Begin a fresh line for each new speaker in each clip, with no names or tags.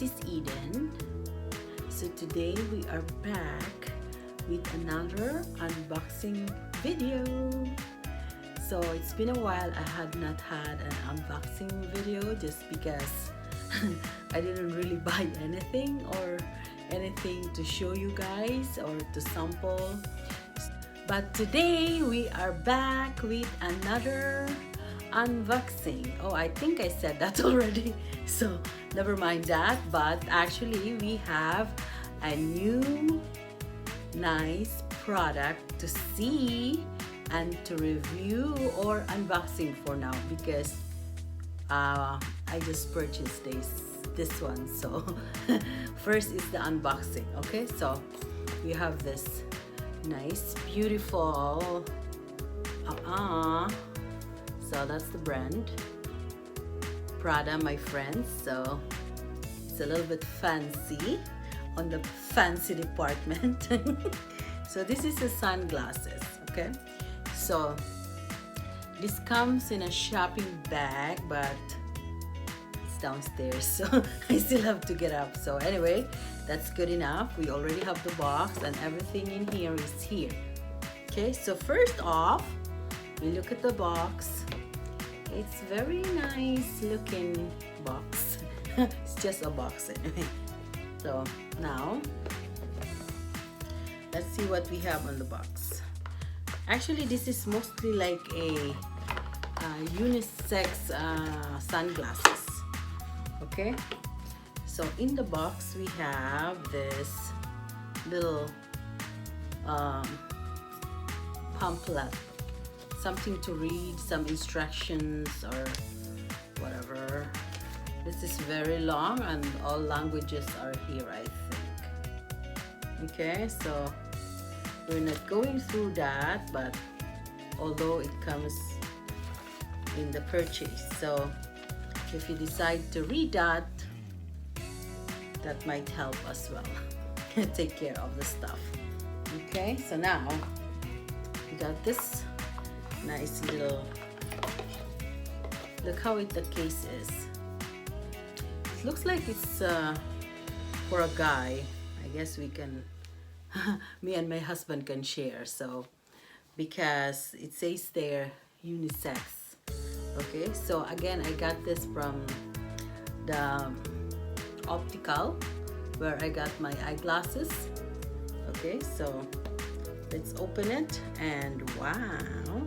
this is Eden. So today we are back with another unboxing video. So it's been a while I had not had an unboxing video just because I didn't really buy anything to show you guys or to sample. But today we are back with another unboxing. Oh, I think I said that already, so never mind that. But actually we have a new nice product to see and to review or unboxing for now, because I just purchased this one. So first is the unboxing. Okay, so we have this nice beautiful so that's the brand Prada, my friends. So it's a little bit fancy on the fancy department. So this is the sunglasses. Okay, so this comes in a shopping bag, but it's downstairs, so I still have to get up. So anyway, that's good enough. We already have the box and everything in here is here. Okay, so first off, we look at the box. It's very nice looking box. It's just a box anyway. So now let's see what we have on the box. Actually, this is mostly like a unisex sunglasses. Okay, so in the box we have this little pamphlet, something to read, some instructions or whatever. This is very long and all languages are here, I think. Okay, so we're not going through that, but although it comes in the purchase, so if you decide to read that, that might help as well. Take care of the stuff. Okay, so now we got this nice little, look how the case is. It looks like it's for a guy. I guess we can me and my husband can share. So because it says there unisex. Okay, so again, I got this from the optical where I got my eyeglasses. Okay, so let's open it, and wow,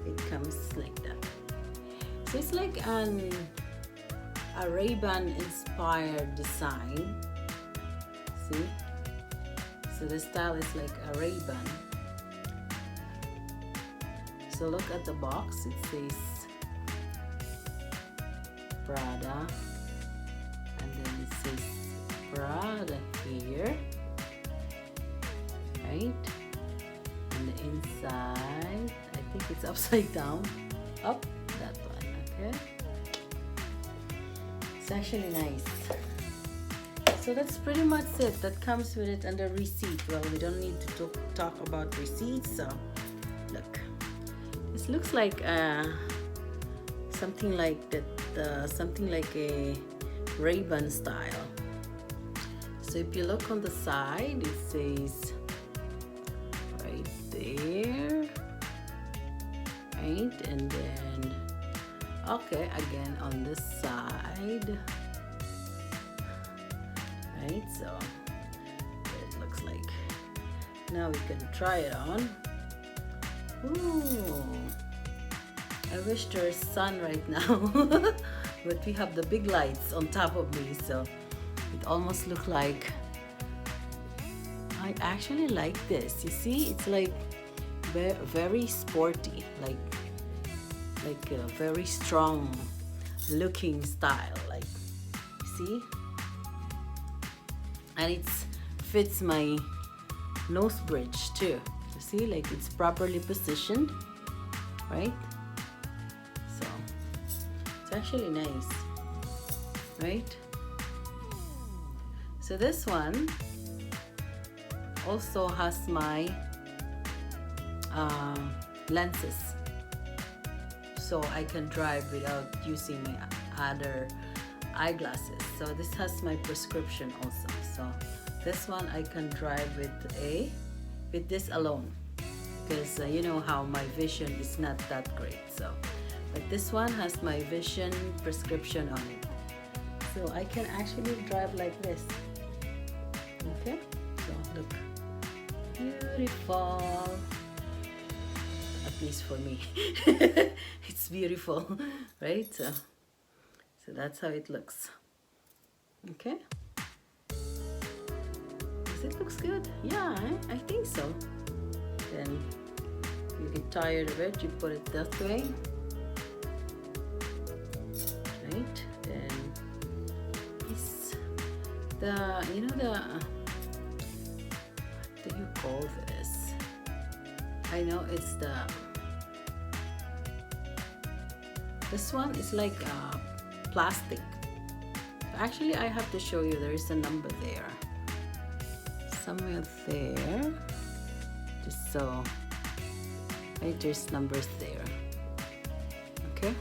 it comes like that. So it's like an Ray-Ban inspired design. See, so the style is like a Ray-Ban. So look at the box, it says Prada, and then it says Prada here, right? And the inside, I think it's upside down, up, that one. Okay, it's actually nice. So that's pretty much it. That comes with it, and the receipt. Well, we don't need to talk about receipts. So look, this looks like something like that, something like a Ray-Ban style. So if you look on the side, it says right there, right? And then okay, again on this side, right? So it looks like. Now we can try it on. Ooh, I wish there's sun right now, but we have the big lights on top of me, so it almost looks like, I actually like this. You see, it's like very sporty, like a very strong looking style, like, see, and it fits my nose bridge too. You see, like it's properly positioned, right? So it's actually nice, right? So this one also has my lenses, so I can drive without using my other eyeglasses. So this has my prescription also. So this one I can drive with this alone, because you know how my vision is not that great. So, but this one has my vision prescription on it, so I can actually drive like this. Okay, so look, beautiful. At least for me, it's beautiful, right? So that's how it looks. Okay. Does it looks good? Yeah, I think so. Then you get tired of it, you put it that way. Right? Then it's the, you know, the, what do you call this? I know it's the, this one is like plastic. Actually, I have to show you, there is a number there. Somewhere there. Just so, right, there's numbers there. Okay?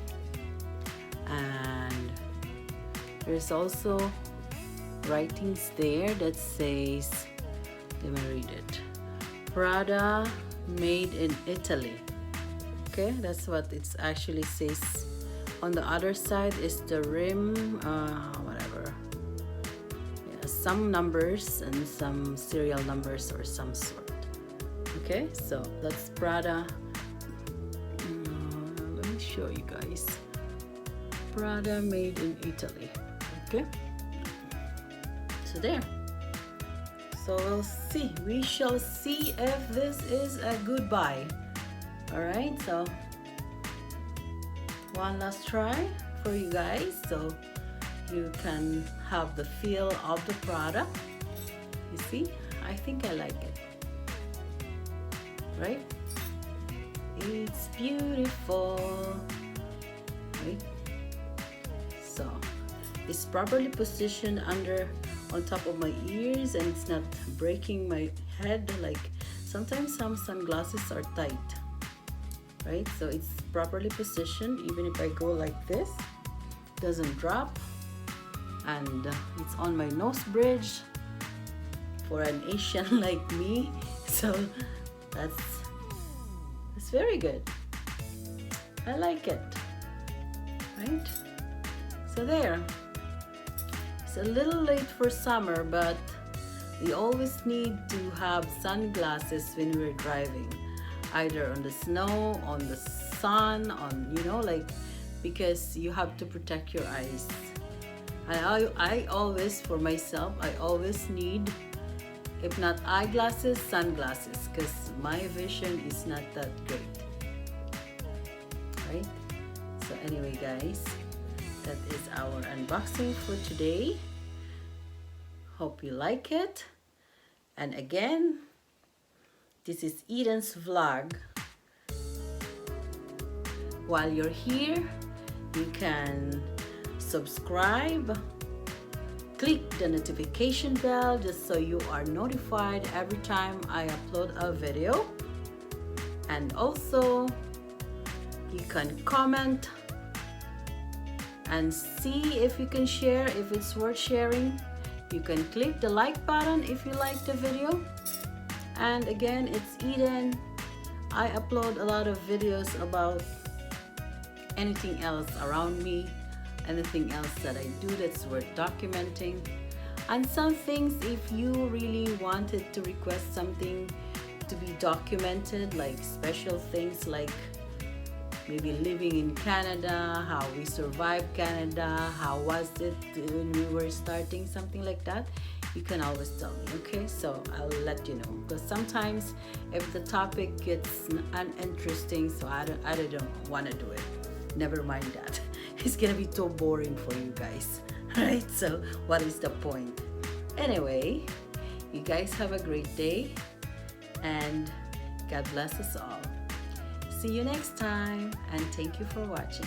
And there's also writings there that says, let me read it. Prada, made in Italy. Okay, that's what it actually says. On the other side is the rim, whatever. Yeah, some numbers and some serial numbers or some sort. Okay, so that's Prada. Let me show you guys. Prada, made in Italy. Okay, so there. So we'll see. We shall see if this is a good buy. All right, so one last try for you guys, so you can have the feel of the product. You see, I think I like it, right? It's beautiful, right? So it's properly positioned on top of my ears, and it's not breaking my head. Like sometimes some sunglasses are tight, right? So it's properly positioned. Even if I go like this, it doesn't drop, and it's on my nose bridge for an Asian like me. So that's very good. I like it, right? So there. It's a little late for summer, but we always need to have sunglasses when we're driving, either on the snow, on the sun, on, you know, like, because you have to protect your eyes. And I always, for myself, I always need, if not eyeglasses, sunglasses, because my vision is not that great, right? So anyway, guys, that is our unboxing for today. Hope you like it. And again, this is Eden's vlog. While you're here, you can subscribe, click the notification bell just so you are notified every time I upload a video. And also, you can comment and see if you can share, if it's worth sharing. You can click the like button if you like the video. And again, it's Eden. I upload a lot of videos about anything else around me, anything else that I do that's worth documenting. And some things, if you really wanted to request something to be documented, like special things like maybe living in Canada, how we survived Canada, how was it when we were starting, something like that, you can always tell me, okay? So I'll let you know, because sometimes if the topic gets uninteresting, so I don't want to do it. Never mind that. It's gonna be too boring for you guys, right? So what is the point? Anyway, you guys have a great day, and God bless us all. See you next time, and thank you for watching.